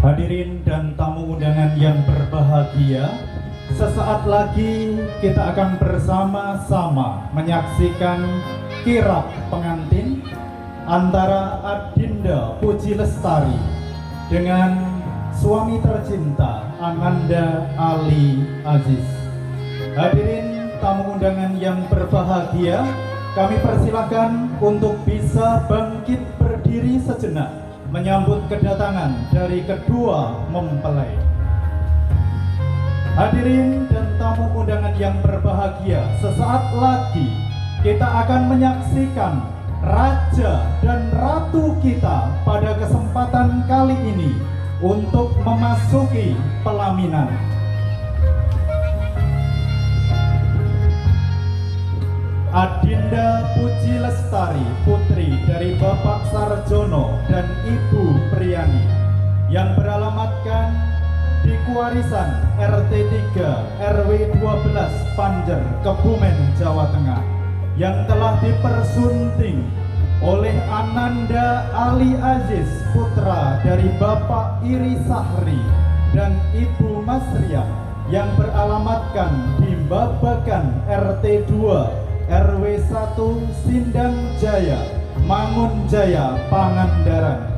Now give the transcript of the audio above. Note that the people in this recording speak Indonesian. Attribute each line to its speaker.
Speaker 1: Hadirin dan tamu undangan yang berbahagia, sesaat lagi kita akan bersama-sama menyaksikan kirap pengantin antara Adinda Puji Lestari dengan suami tercinta Ananda Ali Aziz. Hadirin tamu undangan yang berbahagia, kami persilahkan untuk bisa bangkit berdiri sejenak menyambut kedatangan dari kedua mempelai. Hadirin dan tamu undangan yang berbahagia, sesaat lagi kita akan menyaksikan raja dan ratu kita pada kesempatan kali ini untuk memasuki pelaminan. Adinda Puji Lestari, putri dari Bapak Sarjono dan Ibu Priyani, yang beralamatkan di Kuarisan RT 3 RW 12 Panjer, Kebumen, Jawa Tengah, yang telah dipersunting oleh Ananda Ali Aziz, putra dari Bapak Iri Sahri dan Ibu Masriah, yang beralamatkan di Babakan RT 2 RW 1 Sindang Jaya, Mangun Jaya, Pangandaran.